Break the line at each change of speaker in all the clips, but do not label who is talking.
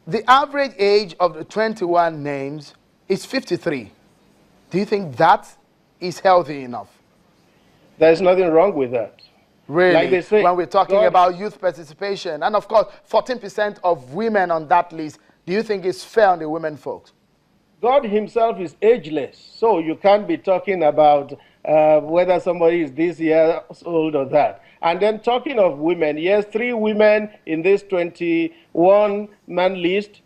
The average age of the 21 names is 53. Do you think that is healthy enough?
There's nothing wrong with that.
Really,
like they say,
when we're talking about youth participation, and of course, 14% of women on that list, do you think it's fair on the women folks?
God himself is ageless, so you can't be talking about whether somebody is this year old or that. And then talking of women, yes, 3 women in this 21-man list,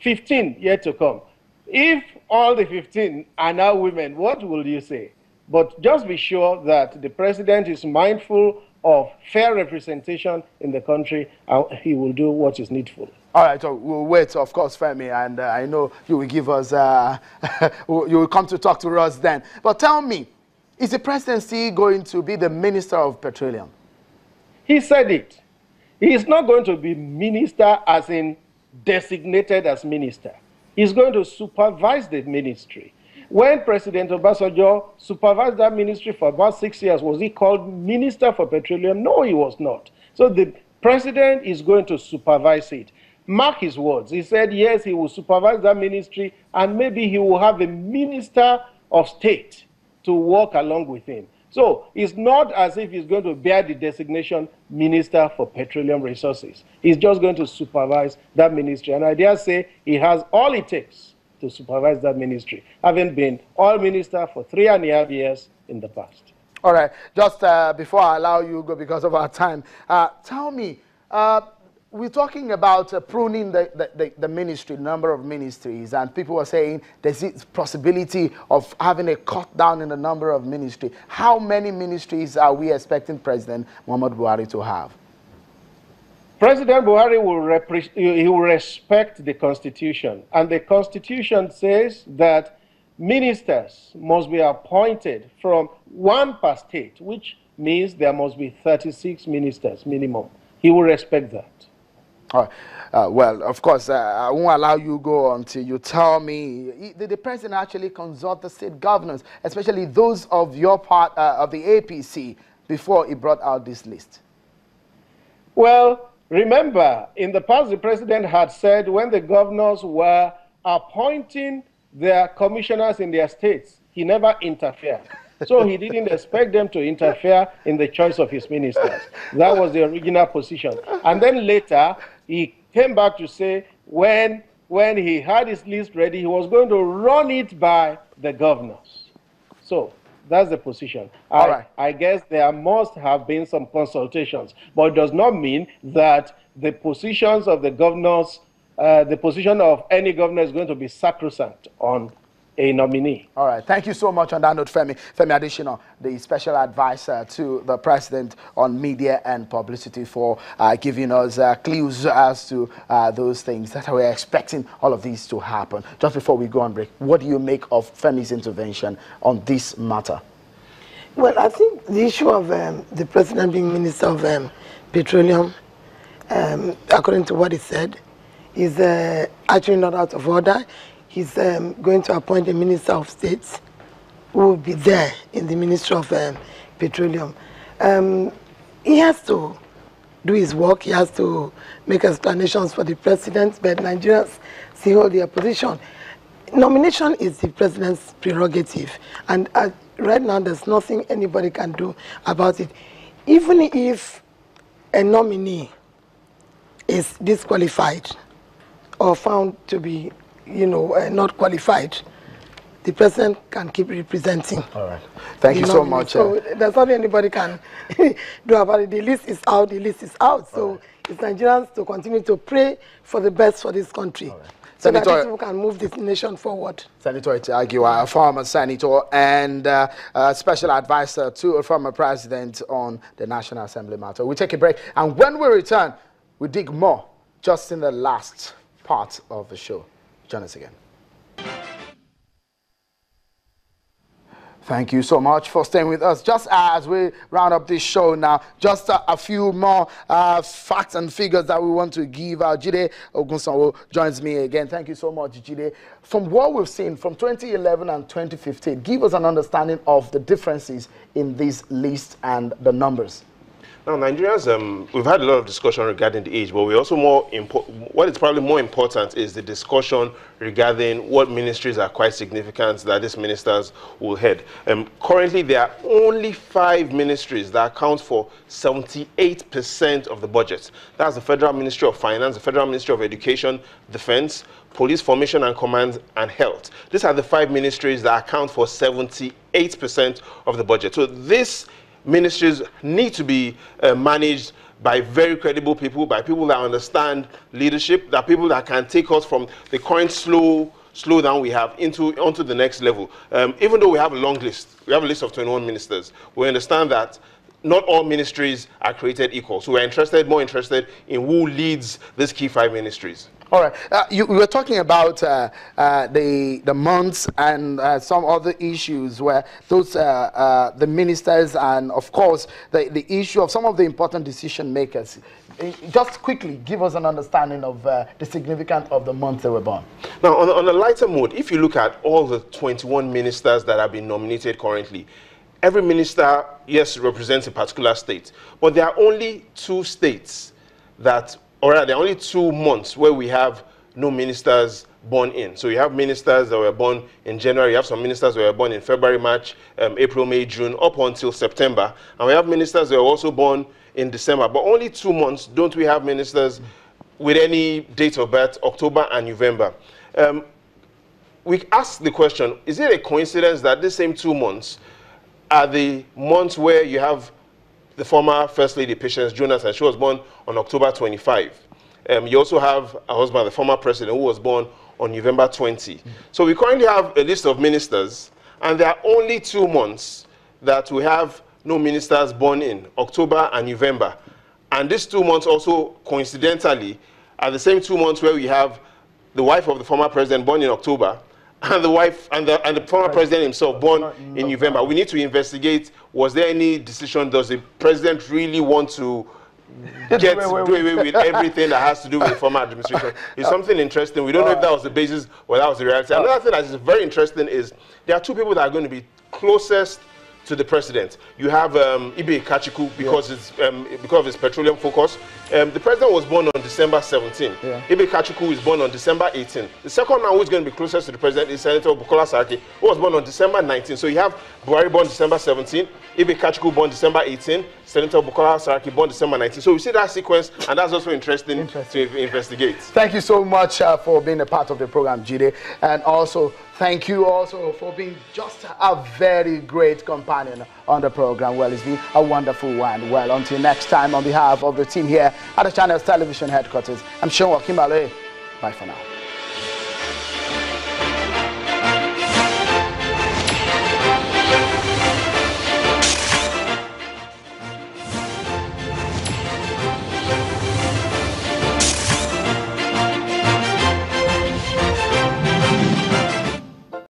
15 yet to come. If all the 15 are now women, what will you say? But just be sure that the president is mindful of fair representation in the country, and he will do what is needful.
All right, so we'll wait, of course, Femi, and I know you will give us, you will come to talk to us then. But tell me, is the president still going to be the Minister of Petroleum?
He said it. He is not going to be minister as in designated as minister. He's going to supervise the ministry. When President Obasanjo supervised that ministry for about 6 years, was he called Minister for Petroleum? No, he was not. So the president is going to supervise it. Mark his words. He said, yes, he will supervise that ministry, and maybe he will have a Minister of State to work along with him. So it's not as if he's going to bear the designation Minister for Petroleum Resources. He's just going to supervise that ministry. And I dare say he has all it takes to supervise that ministry, having been all minister for 3.5 years in the past.
All right, just before I allow you to go because of our time, tell me, we're talking about pruning the ministry, number of ministries, and people are saying there's a possibility of having a cut down in the number of ministries. How many ministries are we expecting President Muhammadu Buhari to have?
President Buhari will respect the Constitution, and the Constitution says that ministers must be appointed from 1 per state, which means there must be 36 ministers minimum. He will respect that.
All right. Well, of course, I won't allow you go until you tell me, did the president actually consult the state governors, especially those of your part of the APC, before he brought out this list?
Well, remember, in the past, the president had said when the governors were appointing their commissioners in their states, he never interfered. So he didn't expect them to interfere in the choice of his ministers. That was the original position. And then later, he came back to say when he had his list ready, he was going to run it by the governors. So that's the position.
All right.
I guess there must have been some consultations, but it does not mean that the positions of the governors, the position of any governor is going to be sacrosanct on a nominee.
All right. Thank you so much on that note, Femi. Femi Adesina, the special advisor to the president on media and publicity, for giving us clues as to those things that we're expecting all of these to happen. Just before we go on break, what do you make of Femi's intervention on this matter?
Well, I think the issue of the president being Minister of Petroleum, according to what he said, is actually not out of order. He's going to appoint a Minister of State who will be there in the Ministry of Petroleum. He has to do his work. He has to make explanations for the president, but Nigerians still hold their position. Nomination is the president's prerogative, and right now there's nothing anybody can do about it. Even if a nominee is disqualified or found to be not qualified, the president can keep representing.
All right. Thank you so much.
So there's nothing anybody can do about it. The list is out. The list is out. So right. It's Nigerians to continue to pray for the best for this country. Right. So that people can move this nation forward. Senator
Itiagiwa, a former senator and special advisor to a former president on the National Assembly matter. We take a break, and when we return, we dig more just in the last part of the show. Join us again. Thank you so much for staying with us. Just as we round up this show now, just a few more facts and figures that we want to give out. Jide Ogunsanwo joins me again. Thank you so much, Jide. From what we've seen from 2011 and 2015, give us an understanding of the differences in this list and the numbers.
Now, Nigerians, we've had a lot of discussion regarding the age, but we also what is probably more important is the discussion regarding what ministries are quite significant that these ministers will head. Currently, there are only 5 ministries that account for 78% of the budget. That's the Federal Ministry of Finance, the Federal Ministry of Education, Defense, Police Formation and Command, and Health. These are the 5 ministries that account for 78% of the budget. So this ministries need to be managed by very credible people, by people that understand leadership, that people that can take us from the current slowdown we have onto the next level. Even though we have a long list, we have a list of 21 ministers, we understand that not all ministries are created equal. So we're more interested in who leads these key 5 ministries.
All right. You were talking about the months and some other issues where those the ministers and of course the issue of some of the important decision makers. Just quickly give us an understanding of the significance of the months they were born.
Now, on a lighter mood, if you look at all the 21 ministers that have been nominated currently, every minister, yes, represents a particular state, but there are only 2 states that, or rather, there are only 2 months where we have no ministers born in. So you have ministers that were born in January, you have some ministers that were born in February, March, April, May, June, up until September. And we have ministers that were also born in December. But only 2 months don't we have ministers with any date of birth, October and November. We ask the question, is it a coincidence that these same 2 months are the months where you have the former First Lady, Patience Jonas, and she was born on October 25. You also have her husband, the former president, who was born on November 20. So we currently have a list of ministers, and there are only 2 months that we have no ministers born in, October and November. And these 2 months also, coincidentally, are the same 2 months where we have the wife of the former president born in October, and the wife and the former president himself born in November. We need to investigate, was there any decision, does the president really want to do away with everything that has to do with the former administration? It's something interesting. We don't know if that was the basis or that was the reality. Another thing that is very interesting is there are 2 people that are going to be closest to the president. You have Ibe Kachiku because of his petroleum focus. The president was born on December 17. Ibe Kachiku is born on December 18. The second man who is going to be closest to the president is Senator Bukola Saraki, who was born on December 19. So you have Buhari born December 17, Ibe Kachiku born December 18, Senator Bukola Saraki born December 19. So we see that sequence, and that's also interesting. To investigate.
Thank you so much for being a part of the program, Jide, and also thank you also for being just a very great companion on the program. Well, it's been a wonderful one. Well, until next time, on behalf of the team here at the Channels Television Headquarters, I'm Sean Wakimale. Bye for now.